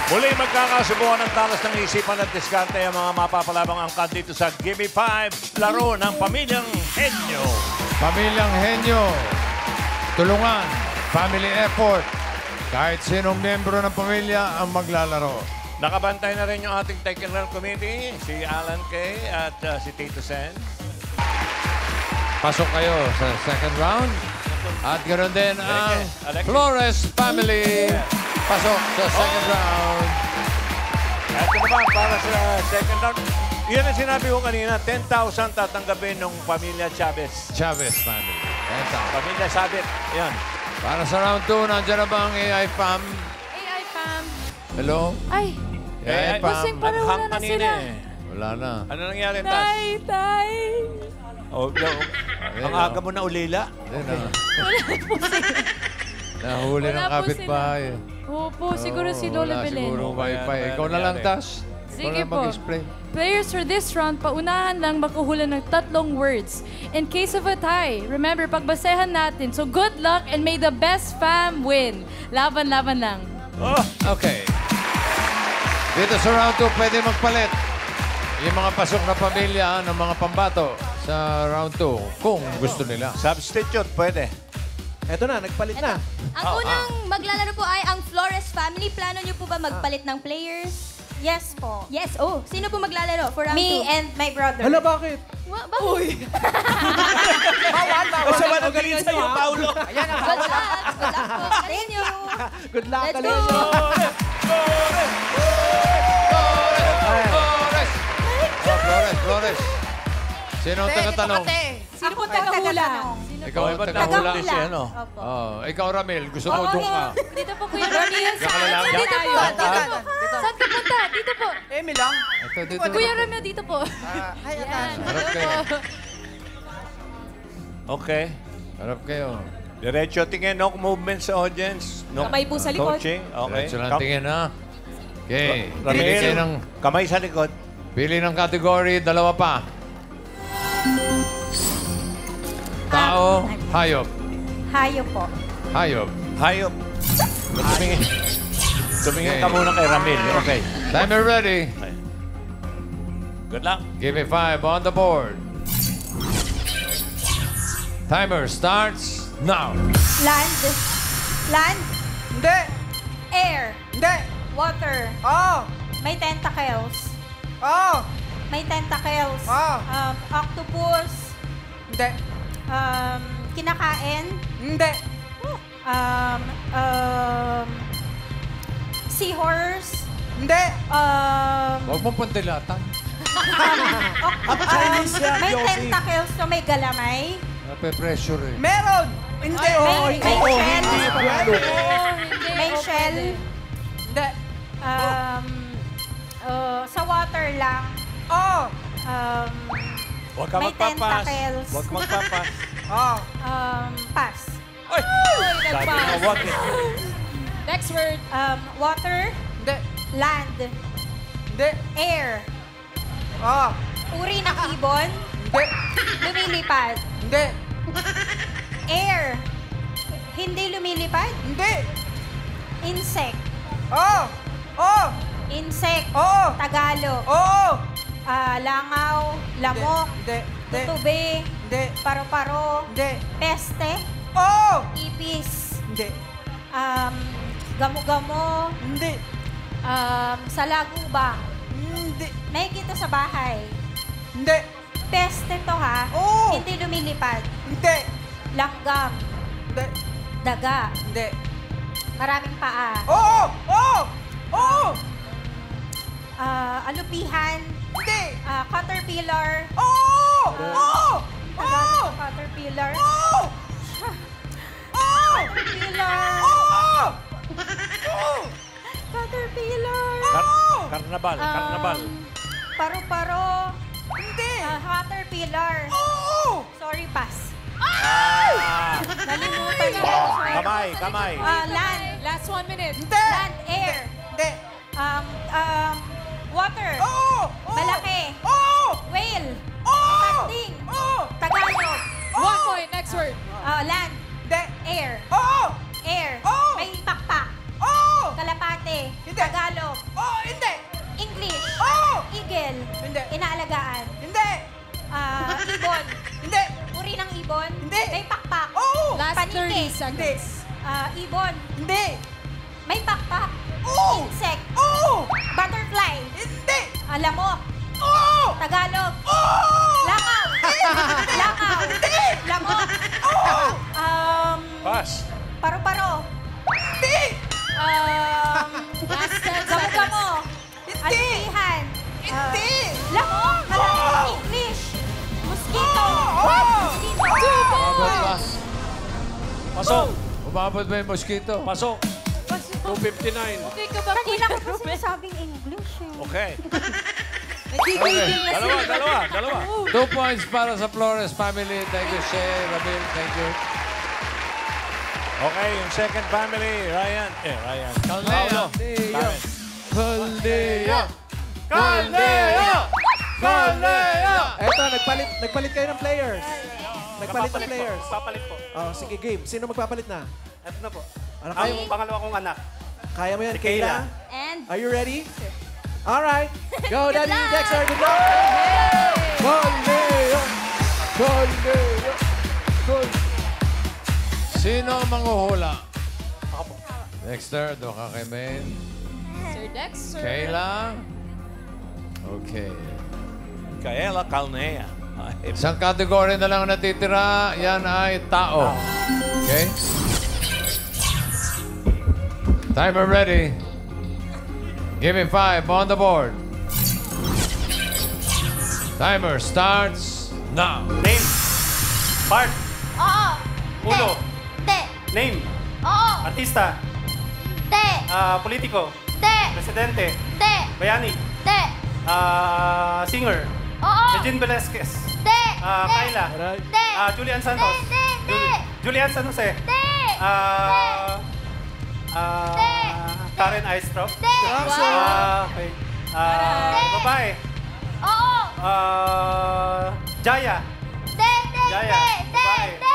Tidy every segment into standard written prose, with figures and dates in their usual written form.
Muli magkakasubukan ng talas ng isipan at diskarte ang mga mapapalabang angkat dito sa Gimme 5, laro ng Pamilyang Henyo. Pamilyang Henyo. Tulungan. Family effort. Kahit sinong miyembro ng pamilya ang maglalaro. Nakabantay na rin yung ating technical committee, si Alan Kay at si Tito Sen. Pasok kayo sa second round. At ganoon din ang Flores family. Pasok sa second round. At ito naman para sa second round. Yan ang sinabi ko kanina, 10,000 tatanggapin ng pamilya Chavez. Chavez family. 10,000. Pamilya Sabit. Yan. Para sa round 2, nandiyan na ba ang AI Fam? AI Fam. Hello? Ay, AI Fam. busing pa rin, wala na sila. Wala na. Ano nangyari, Tas? Tay. Oh, ang aga mo na ulila. Hindi na. Nahuli ng Wala po kapitbahay. Opo, siguro si Lola Wala Belen. siguro wifi. Kaya Ikaw na lang, nangyari. Tas. Sige Ikaw na po. mag-explain. Players for this round, paunahan lang makuhula ng 3 words. In case of a tie, remember, pagbasehan natin. So good luck and may the best fam win. Laban-laban lang. Oh, Okay. Dito sa round 2, pwede magpalit. Yung mga pasok na pamilya ng mga pambato sa round 2, kung gusto nila. substitute, pwede. Eto na, nagpalit na. Ang unang maglalaro po ay ang Flores family. Plano niyo po ba magpalit ng players? Yes po. Yes. Oh, sino po maglalaro for round 2? Me and my brother. Hala, bakit? Bakit? Bawal. Basta ba nagaling sa'yo, Paulo? Ayan ang Good luck. Good luck po. Thank you. Good luck, Let's Kalino. go. Flores! Oh, Flores, Flores. Sino ang taga-tanong? Sino po tagahula? Ikaw ang Ba't taga-hula. nahuli siya, ano? Opo. Oh, ikaw, Ramil. Gusto mo doon ka. Dito po, Kuya Ramil. Diyan ka na lang. Dito po. Diyan. Saan ka punta? Dito po. Emi lang. Ito, dito. Kuya Ramil, dito po. Ay, Yan. Harap kayo. Okay. Harap kayo. Diretso tingin, no movement sa audience. No Kamay po sa likod. coaching. Okay. Diretso lang tingin, ha? Okay. Pili Ramil, kayo ng, kamay sa likod. pili ng category, 2 pa. Tao, hayop. Hayo po. Hayop. Hayop. Tumingin. Tumingin ka muna kay Ramil. Okay. Timer ready. Okay. Good luck. Give me 5 on the board. Timer starts now. Land. Land. Hindi. Air. Hindi. Water. Oh. May tentacles. Oh. May tentacles. Ah. Octopus. Hindi. Kinakain. Hindi. Seahorse. Hindi. Huwag mong pantilatan. Chinese yan, May Josie. tentacles so may galamay. Nape-pressure eh. Meron. Hindi. Oh, May shell. Hindi. May shell. Hindi. Sa water lang. Oh. Huwag ka May magpapas. tentacles. Huwag magpapas. Oh. Pass. Oy! Sabi mo, huwag eh. Next word. Water. Hindi. Land. Hindi. Air. Oh. Uri ng ibon. Hindi. Lumilipad. Hindi. Air. Hindi lumilipad. Hindi. Insect. Oh. Oh. Insect. Oo. Tagalog. Oo. Langaw. Lamok. Hindi. Hindi. Tutube. Hindi. Paro-paro. Hindi. Peste. Oh. Ipis. Hindi. Gamo-gamo. Hindi. Salagubang. Hindi. Nakikita sa bahay. Hindi. Peste to ha. Oo. Hindi lumilipad. Hindi. Langgam. Hindi. Daga. Hindi. Maraming paa. Oo. Oo. Oo. Alupihan. Hindi. Caterpillar. Oo. Oo. Tagalog ng caterpillar. Oo. Oo. Caterpillar. Oo. Oo. Caterpillar. Karnabal. Karnabal. Paro-paro. Hindi. Caterpillar. Oo. Sorry, pass. Nalimutan na. Kamay, kamay. Land. Last 1 minute. Hindi. Land, air. Hindi. Water. Oo. Oo. Malaki. Oo. Whale. Oo. Landing. Oo. Tagalog. 1 point. Next word. Land. Hindi. Air. Oo. Air. Oo. May pakpak. Oo. Kalapate. Hindi. Tagalog. higaan. Hindi. Ibon. Hindi. Uri ng ibon. Hindi. May pakpak. Oo. Last Paniki. 30 seconds. Ibon. Hindi. May pakpak. Oo. Insect. Oo. Butterfly. Hindi. Lamok. Oo. Tagalog. Oo. Langaw. Langaw. Hindi. Lamok. Oo. Pass. Paru-paro. Hindi. Last 10 Gamo-gamo. seconds. Hindi. Alpihan. Hindi. Lamok. English. Mosquito. Mosquito. Umabot ba? Pasok. Umabot ba yung mosquito? Pasok. 259. Okay ka ba, Kanina Kuya ko pa Ruben? sinasabing English eh. Okay. Nagigigil na Dalawa. 2 points para sa Flores family. Thank you, Shay, Rabil. Thank you. Okay, yung second family, Ryan. Ryan. Caldea. Paolo. Karen. Caldea. Caldea! Caldea! Eto, nagpalit kayo ng players. Nagpalit ng players. Papalit po. Oh, sige, game. Sino magpapalit na? Ito na po. Ano Ang kayo? pangalawa kong anak. Kaya mo yan, Si Kayla. Kayla? And Are you ready? All right. Go, Daddy luck. Dexter. Good luck. Caldea. Caldea. Caldea. Sino ang manghuhula? Dexter, doon ka kay Maine. Sir Dexter. Kayla. Okay. Kaela Calnea. Isang category na lang natitira. Yan ay tao. Okay? Timer ready. Give me 5 on the board. Timer starts now. Name. Part. Oo. Uno. Te. Name. Oo. Artista. Te. Politiko. Te. Presidente. Te. Bayani. Te. Singer. Oo. Regine Velasquez. Te. Kayla. Alright. Te. Julian Santos. Te. Julian San Jose. Te. Karen Aistrop. Te. Okay. Babae. Oo. Jaya. Te. Te. Jaya. Te. Babae. Te.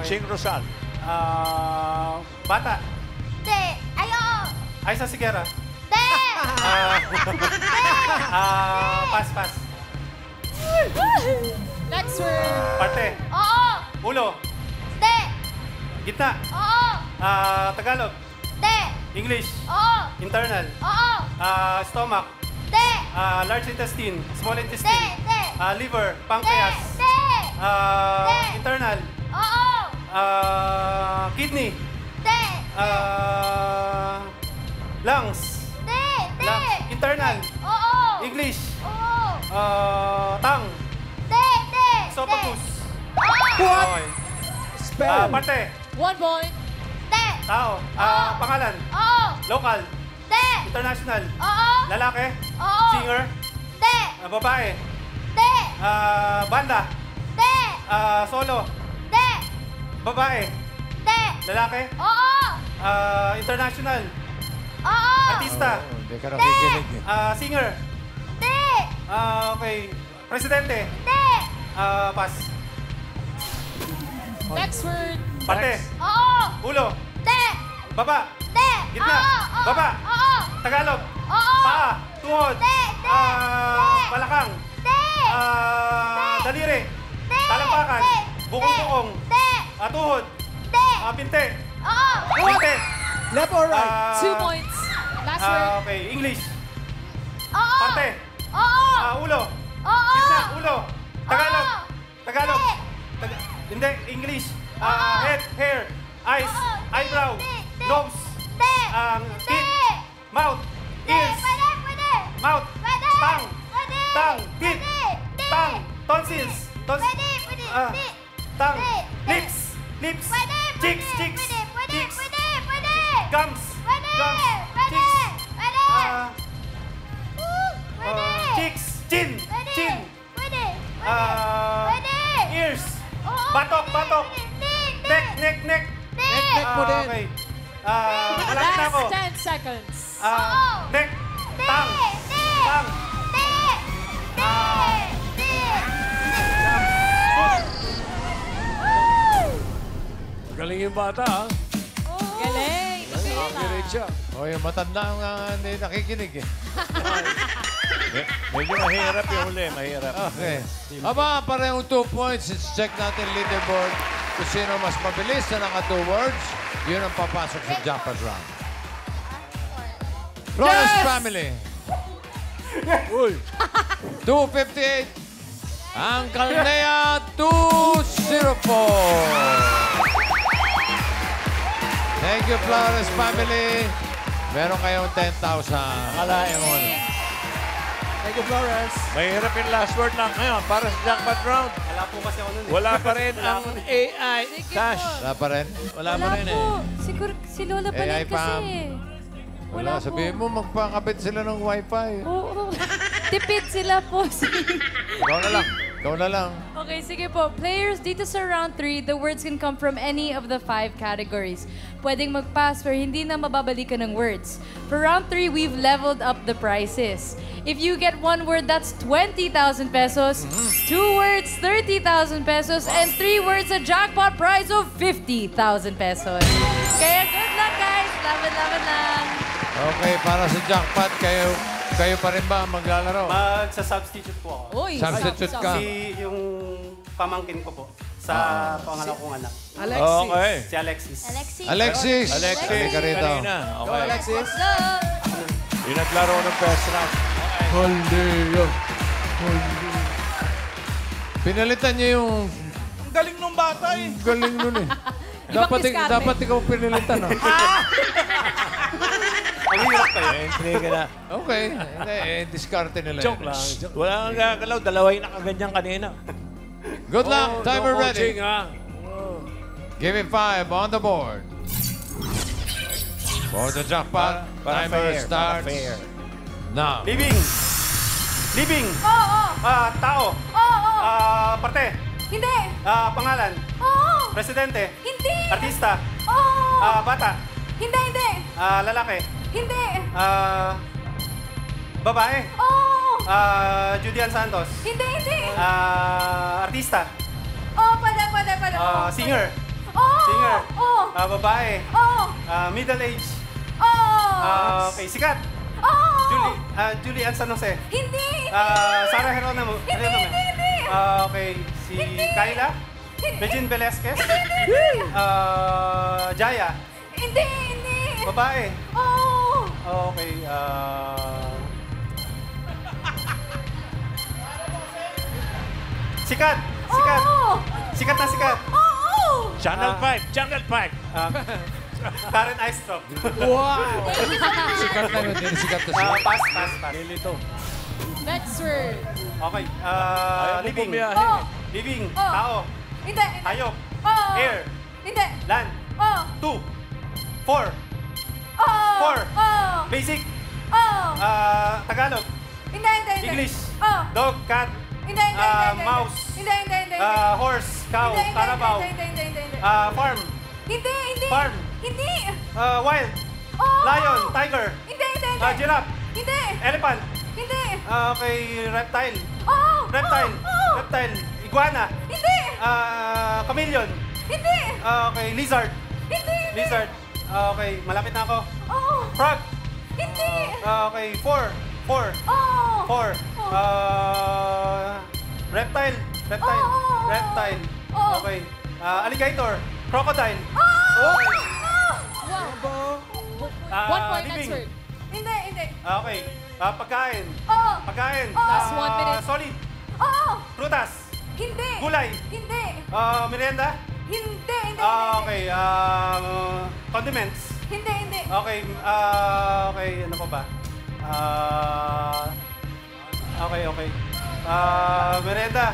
Ching Rosal. Bata. Te. Ayo. Aisa Sigera. Te. Pas. Next word. Parte. Oo. Ulo. Te. Gitna. Oo. Tagalog. Te. English. Oo. Internal. Oo. Stomach. Te. Large intestine. Small Te. intestine. Te. Liver. Te. Pancreas. Te. Internal. Oo. Kidney. Te. Lungs. Te. Te. Lungs. Internal. Oo. English. Oo. Tongue. Te. Te. Esophagus. Oo. Okay. Spell. Parte. 1 point. Te. Tao. Pangalan. Oo. Local. Te. International. Oo. Lalaki. Oo. Singer. Te. Babae. Te. Banda. Te. Solo. Te. Babae. Te. Lalaki. Oo. International. Oo. Artista. Hindi ka nakikinig. Singer. Te. Okay. Presidente. Te. Pas. Next word. Parte. Oo. Ulo. Te. Baba. Te. Gitna. Oo. Baba. Oo. Tagalog. Oo. Paa. Tuhod. Te. Te. Balakang. Te. Daliri. Te. Talampakan. Te. Bukong-bukong. Te. Tuhod. Te. Binte. Oo. Binte. Left or right? 2 points. Last word. Okay. English. Oo. Parte. Oo. Ulo. Oo. Gitna. Ulo. Tagalog. Oo. Tagalog. Te. Hindi. English. Oo. Head. Hair. Eyes. Oo. Eyebrow. Te. Te. Nose. Te. Teeth. Te. Mouth. Te. Ears. Pwede. Mouth. Pwede. Tongue. Pwede. Tongue. Teeth. Pwede. Tongue. Tonsils. Pwede. Pwede. Te. Tongue. Te. Lips. Lips. Pwede. Cheeks. Cheeks. Pwede. Pwede. Cheeks. Pwede. Pwede. Gums. Pwede. Gums. Pwede. Cheeks. Pwede. Pwede. Cheeks. Chin. Pwede. Chin. Pwede. Pwede. Ears. Oo, Batok. pwede. Batok. Pwede. Neck. Neck. Neck mo din. Okay. Malapit na ako. Last 10 seconds. Oo. Neck. Te. Tongue. Te. Tongue. Te. Te. Te. Galing yung bata, ha? Galing. Accurate siya. O, yung matanda ang hindi nakikinig eh. Medyo mahirap yung huli, mahirap. Okay. Aba, parehong 2 points. Let's check natin leaderboard. Kung sino mas mabilis na naka 2 words, yun ang papasok sa jackpot round. Flores family. Uy! 258. Ang Calnea, 204. Thank you, Flores family. Meron kayong 10,000. Akalain mo. Thank you, Flores. Mahirap yung last word lang ngayon para sa jackpot round. Wala po kasi ako nun eh. Wala pa rin ang AI cash. Wala pa rin? Wala pa rin eh. Siguro, si Lola pa AI rin kasi. Wala. Sabihin mo, magpakabit sila ng wifi. Oo. Tipid sila po. Ikaw na lang. Ikaw na lang. Okay, sige po. Players, dito sa round 3, the words can come from any of the 5 categories. Pwedeng mag-pass pero hindi na mababalikan ng words. For round 3, we've leveled up the prices. If you get 1 word, that's 20,000 pesos. 2 words, 30,000 pesos. And 3 words, a jackpot prize of 50,000 pesos. Kaya good luck, guys. Laban-laban lang. Okay, para sa jackpot, kayo pa rin ba maglalaro? Magsa-substitute po ako. Uy, Substitute ka. Si yung pamangkin ko po sa pangalaw kong anak. Alexis. Okay. Si Alexis. Alexis. Alexis, Halika rito. kanina. Go, Okay. Alexis. Yung naglaro ng first round. Pinalitan niyo yung Ang galing nung bata eh. galing nun eh. diskarte. dapat ikaw pinalitan, no? Ang hirap kayo. Intriga na. Okay. Diskarte nila. Joke yun. lang. Wala kang gagalaw. Dalawa yung nakaganyan kanina. Good luck. Oh, Timer no ready. coaching, ha? Give me 5 on the board. For the jackpot, Para timer fair. starts Para fair. now. Living. Living. Oo. Tao. Oo. Parte. Hindi. Pangalan. Oo. Presidente. Hindi. Artista. Oo. Bata. Hindi, hindi. Lalaki. Hindi. Babae. Oo. Julian Santos. Hindi, hindi. Artista. Oo, pwede. Singer. Oo. Singer. Oo. Babae. Oo. Middle age. Oo. Okay, sikat. Oo. Julian San Jose. Hindi. Sarah Geronimo. Hindi. Okay, si Kyla. Regine Velasquez. Jaya. Hindi. Babae. Oo. Okay, Sikat. Oo. Sikat na sikat. Oo. Channel 5. Channel 5. Karen Eistrup. Sikat na yun. Hindi sikat na siya. Pass. Lilito. Next word. Okay, Ayaw mo living. bumiyahe. Oo. Living. Oh. Tao. Hindi. Hayop. Oo. Air. Hindi. Land. Oo. 2. 4. Oo. Four. Oo. Basic. Oo. Tagalog. Hindi. English. Oo. Dog. Cat. Hindi. Mouse. Hindi. Horse. Cow. Hindi. Carabao. Hindi. Farm. Hindi. Farm. Hindi. Wild. Oo. Lion. Tiger. Hindi. Giraffe. Hindi. Elephant. Hindi. Okay, reptile. Oo. Reptile. Oo. Reptile. Iguana. Hindi. Chameleon. Hindi. Okay, lizard. Hindi. Lizard. Okay, malapit na ako. Oo. Frog. Hindi. Okay, 4. Oo. Reptile. Oo. Reptile. Oo. Okay. Alligator. Crocodile. Oo. One point, living. next word. Hindi. Okay. Pagkain. Oo. Pagkain. Last 1 minute. Solid. Oo. Prutas. Hindi. Gulay. Hindi. Merienda. Hindi. Okay. Condiments. Hindi. Okay. Okay. Ano pa ba? Okay. Merienda.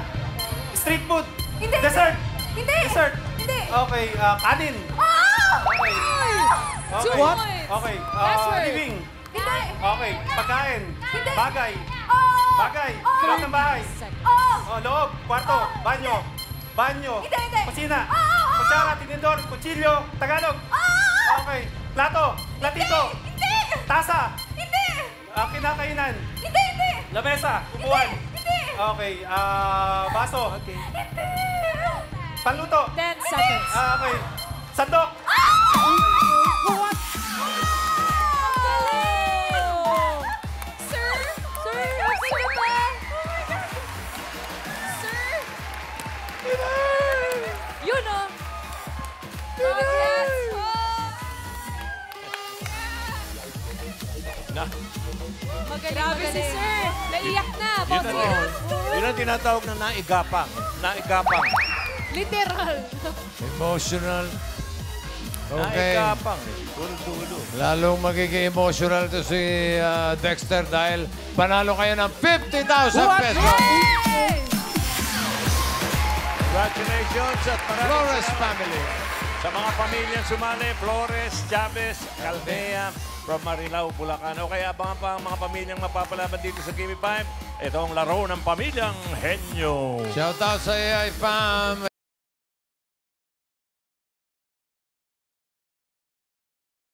Street food. Hindi. Dessert. Hindi. Dessert. Hindi. Okay. Kanin. Okay. Two Okay. points. Okay. Last word. Living. Hindi. Okay. Pagkain. Hindi. Bagay. Oo. Bagay. Loob ng bahay. Oo. Loob. Kwarto. Banyo. Hindi. Kusina. Kutsara. Tinidor. Kutsilyo. Tagalog. Okay. Plato. Platito. Hindi. Tasa. Hindi. Kinakainan. Hindi. Lamesa. Upuan. Hindi. Okay. Baso. Panluto. 10 seconds. Okay. Sandok. Sir, Grabe si Sir. Naiyak na. Yun ang, yun ang tinatawag na naigapang. Naigapang. Literal. Emotional. Okay. Naigapang. Dulo-dulo. Lalong magiging emotional to si Dexter dahil panalo kayo ng 50,000 pesos. Congratulations at maraming Flores salamat family. sa mga pamilyang sumali. Flores, Chavez, Caldea, from Marilao, Bulacan. O kaya abangan pa ang mga pamilyang mapapalaban dito sa Gimme 5. Ito ang laro ng pamilyang Henyo. Shout out sa AI fam.